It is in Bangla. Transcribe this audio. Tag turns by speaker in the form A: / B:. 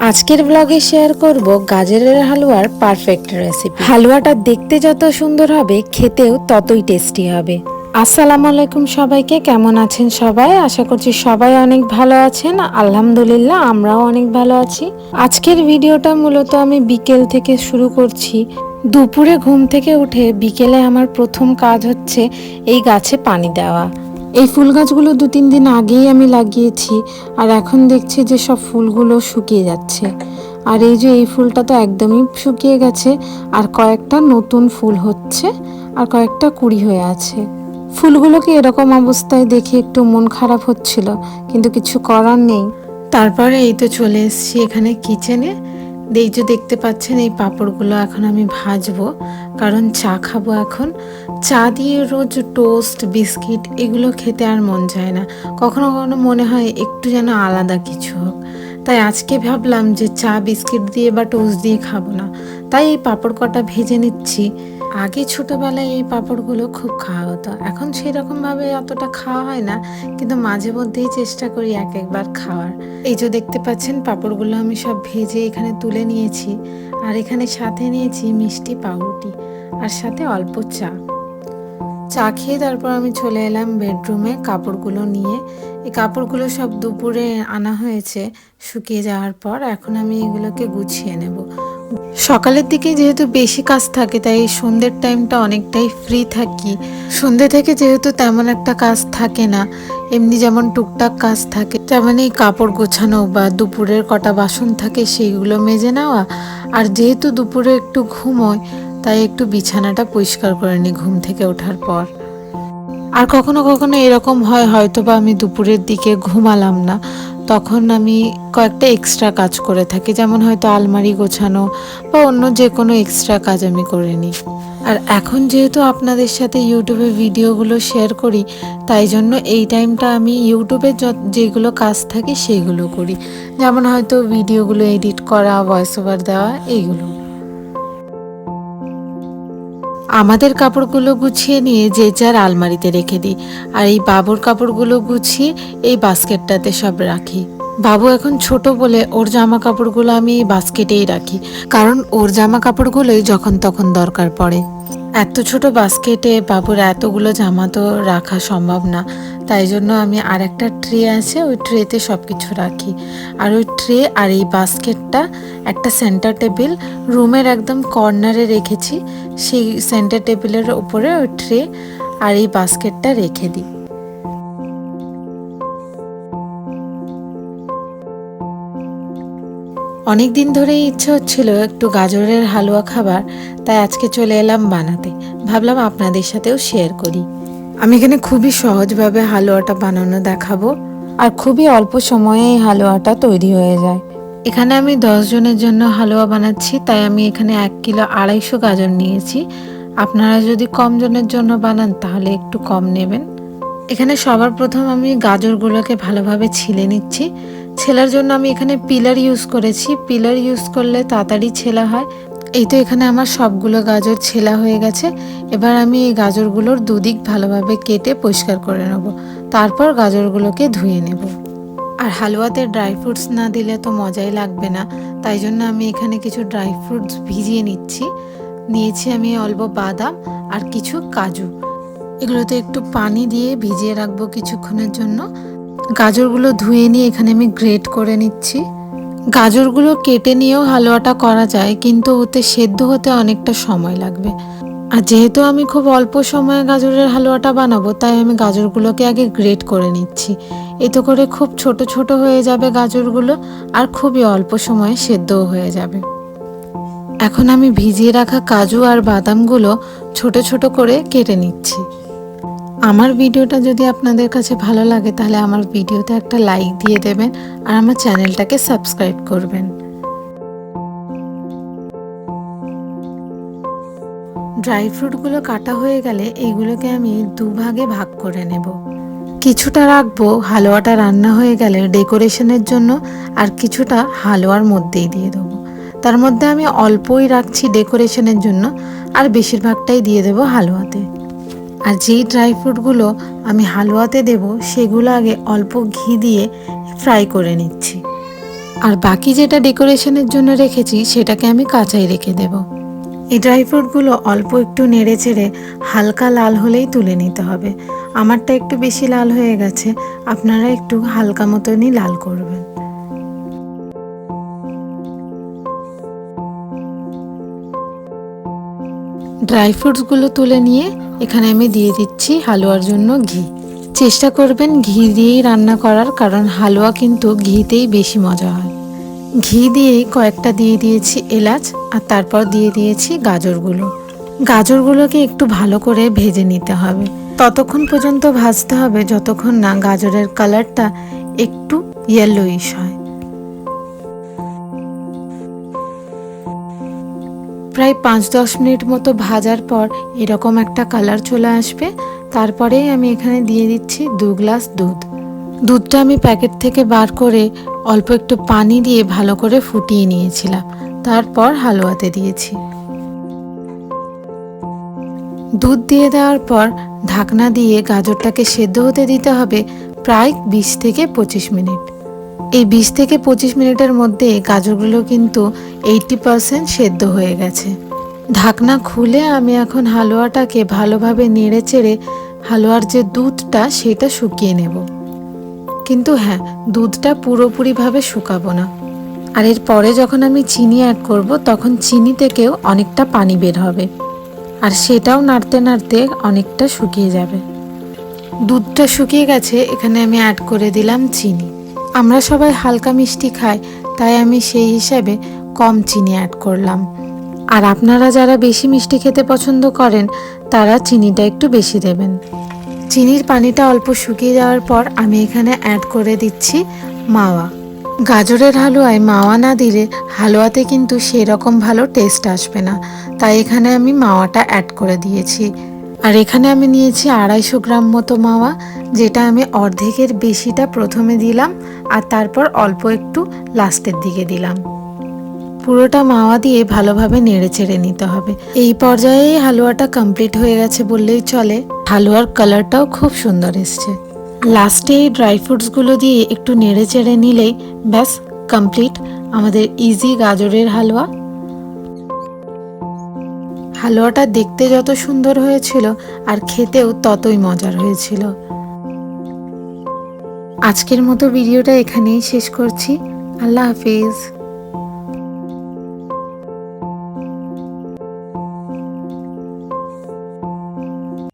A: আজকের ব্লগে শেয়ার করব গাজরের হালুয়ার পারফেক্ট রেসিপি। হালুয়াটা দেখতে যত সুন্দর হবে খেতেও ততই টেস্টি হবে। আসসালামু আলাইকুম সবাইকে, কেমন আছেন সবাই? আশা করছি সবাই অনেক ভালো আছেন। আলহামদুলিল্লাহ আমরাও অনেক ভালো আছি। আজকের ভিডিওটা মূলত আমি বিকেল থেকে শুরু করছি। দুপুরে ঘুম থেকে উঠে বিকেলে আমার প্রথম কাজ হচ্ছে এই গাছে পানি দেওয়া। এই ফুল গাছগুলো 2-3 দিন আগেই আমি লাগিয়েছি, আর এখন দেখছি যে সব ফুলগুলো শুকিয়ে যাচ্ছে। আর এই যে এই ফুলটা তো একদমই শুকিয়ে গেছে, আর কয়েকটা নতুন ফুল হচ্ছে, আর কয়েকটা কুঁড়ি হয়ে আছে। ফুলগুলোকে এরকম অবস্থায় দেখে একটু মন খারাপ হচ্ছিল, কিন্তু কিছু করার নেই। তারপরে এই তো চলে এসেছি এখানে কিচেনে। এই যে দেখতে পাচ্ছেন এই পাঁপড়গুলো এখন আমি ভাজবো, কারণ চা খাবো এখন। চা দিয়ে রোজ টোস্ট বিস্কিট এগুলো খেতে আর মন যায় না, কখনো কখনো মনে হয় একটু যেন আলাদা কিছু হোক। তাই আজকে ভাবলাম যে চা বিস্কিট দিয়ে বা টোস্ট দিয়ে খাবো না, তাই এই পাঁপড় কটা ভেজে নিচ্ছি। আগে ছোটবেলায় এই পাঁপড়গুলো খুব খাওয়া হতো, এখন সেরকমভাবে অতটা খাওয়া হয় না, কিন্তু মাঝে মধ্যেই চেষ্টা করি এক একবার খাওয়ার। এই যে দেখতে পাচ্ছেন পাঁপড়গুলো আমি সব ভেজে এখানে তুলে নিয়েছি, আর এখানে সাথে নিয়েছি মিষ্টি পাউরুটি, আর সাথে অল্প চা। চা খেয়ে তারপর আমি চলে এলাম বেডরুমে কাপড়গুলো নিয়ে। এই কাপড়গুলো সব দুপুরে আনা হয়েছে শুকিয়ে যাওয়ার পর, এখন আমি এগুলোকে গুছিয়ে নেব। সকালের দিকে যেহেতু বেশি কাজ থাকে, তাই সন্ধ্যের টাইমটা অনেকটাই ফ্রি থাকি। সন্ধ্যে থেকে যেহেতু তেমন একটা কাজ থাকে না, এমনি যেমন টুকটাক কাজ থাকে, তেমন এই কাপড় গোছানো বা দুপুরের কটা বাসন থাকে সেইগুলো মেজে নেওয়া। আর যেহেতু দুপুরে একটু ঘুমোয়, তাই একটু বিছানাটা পরিষ্কার করে নিই ঘুম থেকে ওঠার পর। আর কখনো কখনো এরকম হয় হয়তো বা আমি দুপুরের দিকে ঘুমালাম না, তখন আমি কয়েকটা এক্সট্রা কাজ করে থাকি, যেমন হয়তো আলমারি গোছানো বা অন্য যে কোনো এক্সট্রা কাজ আমি করে নিই। আর এখন যেহেতু আপনাদের সাথে ইউটিউবে ভিডিওগুলো শেয়ার করি, তাই জন্য এই টাইমটা আমি ইউটিউবে যেগুলো কাজ থাকে সেইগুলো করি, যেমন হয়তো ভিডিওগুলো এডিট করা, ভয়েস ওভার দেওয়া, এইগুলো। আমাদের কাপড়গুলো গুছিয়ে নিয়ে যে যার আলমারিতে রেখে দিই, আর এই বাবুর কাপড়গুলো গুছিয়ে এই বাস্কেটটাতে সব রাখি। বাবু এখন ছোট বলে ওর জামা কাপড়গুলো আমি এই বাস্কেটেই রাখি, কারণ ওর জামা কাপড়গুলোই যখন তখন দরকার পড়ে। এত ছোট বাস্কেটে বাবুর এতগুলো জামা তো রাখা সম্ভব না, তাই জন্য আমি আর একটা ট্রে আছে, ওই ট্রেতে সব কিছু রাখি। আর ওই ট্রে আর এই বাস্কেটটা একটা সেন্টার টেবিল রুমের একদম কর্নারে রেখেছি, সেই সেন্টার টেবিলের উপরে ওই ট্রে আর এই বাস্কেটটা রেখে দিই। অনেক দিন ধরেই ইচ্ছে হচ্ছিল একটু গাজরের হালুয়া খাবার, তাই আজকে চলে এলাম বানাতে। ভাবলাম আপনাদের সাথেও শেয়ার করি। আমি এখানে খুবই সহজভাবে হালুয়াটা বানানো দেখাবো, আর খুবই অল্প সময়ে এই হালুয়াটা তৈরি হয়ে যায়। এখানে আমি 10 জনের জন্য হালুয়া বানাচ্ছি, তাই আমি এখানে 1 কিলো 250 গাজর নিয়েছি। আপনারা যদি কম জনের জন্য বানান তাহলে একটু কম নেবেন। এখানে সবার প্রথম আমি গাজরগুলোকে ভালোভাবে ছিলে নিচ্ছি। ছেলার জন্য আমি এখানে পিলার ইউজ করেছি, পিলার ইউজ করলে তাড়াতাড়ি ছেলা হয়। এই তো এখানে আমার সবগুলো গাজর ছেলা হয়ে গেছে। এবার আমি এই গাজরগুলোর দুদিক ভালোভাবে কেটে পরিষ্কার করে নেব, তারপর গাজরগুলোকে ধুয়ে নেব। আর হালুয়াতে ড্রাই ফ্রুটস না দিলে তো মজাই লাগবে না, তাই জন্য আমি এখানে কিছু ড্রাই ফ্রুটস ভিজিয়ে নিয়েছি আমি অল্প বাদাম আর কিছু কাজু। এগুলোতে একটু পানি দিয়ে ভিজিয়ে রাখবো কিছুক্ষণের জন্য। গাজরগুলো ধুয়ে নিয়ে এখানে আমি গ্রেট করে নিচ্ছি। গাজরগুলো কেটে নিয়েও হালুয়াটা করা যায়, কিন্তু ওতে সেদ্ধ হতে অনেকটা সময় লাগবে। আর যেহেতু আমি খুব অল্প সময়ে গাজরের হালুয়াটা বানাবো, তাই আমি গাজরগুলোকে আগে গ্রেট করে নিচ্ছি। এতে করে খুব ছোট ছোট হয়ে যাবে গাজরগুলো, আর খুবই অল্প সময়ে সেদ্ধও হয়ে যাবে। এখন আমি ভিজিয়ে রাখা কাজু আর বাদামগুলো ছোট ছোট করে কেটে নিচ্ছি। আমার ভিডিওটা যদি আপনাদের কাছে ভালো লাগে, তাহলে আমার ভিডিওতে একটা লাইক দিয়ে দেবেন, আর আমার চ্যানেলটাকে সাবস্ক্রাইব করবেন। ড্রাই ফ্রুটগুলো কাটা হয়ে গেলে এইগুলোকে আমি দুভাগে ভাগ করে নেব। কিছুটা রাখবো হালুয়াটা রান্না হয়ে গেলে ডেকোরেশনের জন্য, আর কিছুটা হালুয়ার মধ্যেই দিয়ে দেবো। তার মধ্যে আমি অল্পই রাখছি ডেকোরেশনের জন্য, আর বেশিরভাগটাই দিয়ে দেবো হালুয়াতে। আর যেই ড্রাই ফ্রুটগুলো আমি হালুয়াতে দেব, সেগুলো আগে অল্প ঘি দিয়ে ফ্রাই করে নিচ্ছি। আর বাকি যেটা ডেকোরেশনের জন্য রেখেছি সেটাকে আমি কাঁচাই রেখে দেব। এই ড্রাই ফ্রুটগুলো অল্প একটু নেড়ে চেড়ে হালকা লাল হলেই তুলে নিতে হবে। আমারটা একটু বেশি লাল হয়ে গেছে, আপনারা একটু হালকা মতনই লাল করবেন। ড্রাই ফ্রুটসগুলো তুলে নিয়ে এখানে আমি দিয়ে দিচ্ছি হালুয়ার জন্য ঘি। চেষ্টা করবেন ঘি দিয়েই রান্না করার, কারণ হালুয়া কিন্তু ঘিতেই বেশি মজা হয়। ঘি দিয়েই কয়েকটা দিয়ে দিয়েছি এলাচ, আর তারপর দিয়ে দিয়েছি গাজরগুলো। গাজরগুলোকে একটু ভালো করে ভেজে নিতে হবে। ততক্ষণ পর্যন্ত ভাজতে হবে যতক্ষণ না গাজরের কালারটা একটু ইয়েলোইশ হয়। প্রায় 5-10 মিনিট মতো ভাজার পর এরকম একটা কালার চলে আসবে। তারপরেই আমি এখানে দিয়ে দিচ্ছি 2 গ্লাস দুধ। দুধটা আমি প্যাকেট থেকে বার করে অল্প একটু পানি দিয়ে ভালো করে ফুটিয়ে নিয়েছিলাম, তারপর হালুয়াতে দিয়েছি। দুধ দিয়ে দেওয়ার পর ঢাকনা দিয়ে গাজরটাকে সেদ্ধ হতে দিতে হবে প্রায় 20 থেকে 25 মিনিট। এই 20 থেকে 25 মিনিটের মধ্যে গাজরগুলো কিন্তু 80% সেদ্ধ হয়ে গেছে। ঢাকনা খুলে আমি এখন হালুয়াটাকে ভালোভাবে নেড়ে চেড়ে হালুয়ার যে দুধটা সেটা শুকিয়ে নেব। কিন্তু হ্যাঁ, দুধটা পুরোপুরিভাবে শুকাবো না। আর এর পরে যখন আমি চিনি অ্যাড করব তখন চিনি থেকেও অনেকটা পানি বের হবে, আর সেটাও নাড়তে নাড়তে অনেকটা শুকিয়ে যাবে। দুধটা শুকিয়ে গেছে, এখানে আমি অ্যাড করে দিলাম চিনি। আমরা সবাই হালকা মিষ্টি খাই, তাই আমি সেই হিসাবে কম চিনি অ্যাড করলাম। আর আপনারা যারা বেশি মিষ্টি খেতে পছন্দ করেন তারা চিনিটা একটু বেশি দেবেন। চিনির পানিটা অল্প শুকিয়ে যাওয়ার পর আমি এখানে অ্যাড করে দিচ্ছি মাওয়া। গাজরের হালুয়ায় মাওয়া না দিলে হালুয়াতে কিন্তু সেরকম ভালো টেস্ট আসবে না, তাই এখানে আমি মাওয়াটা অ্যাড করে দিয়েছি। আর এখানে আমি নিয়েছি 250 গ্রাম মতো মাওয়া, যেটা আমি অর্ধেকের বেশিটা প্রথমে দিলাম আর তারপর অল্প একটু লাস্টের দিকে দিলাম। পুরোটা মাওয়া দিয়ে ভালোভাবে নেড়ে চেড়ে নিতে হবে। এই পর্যায়ে হালুয়াটা কমপ্লিট হয়ে গেছে বললেই চলে। হালুয়ার কালারটাও খুব সুন্দর এসছে। লাস্টে এই ড্রাই ফ্রুটসগুলো দিয়ে একটু নেড়ে চেড়ে নিলেই ব্যাস কমপ্লিট আমাদের ইজি গাজরের হালুয়া। হালুয়াটা দেখতে যত সুন্দর হয়েছিল আর খেতেও ততই মজার হয়েছিল। আজকের মতো ভিডিওটা এখানেই শেষ করছি। আল্লাহ হাফিজ।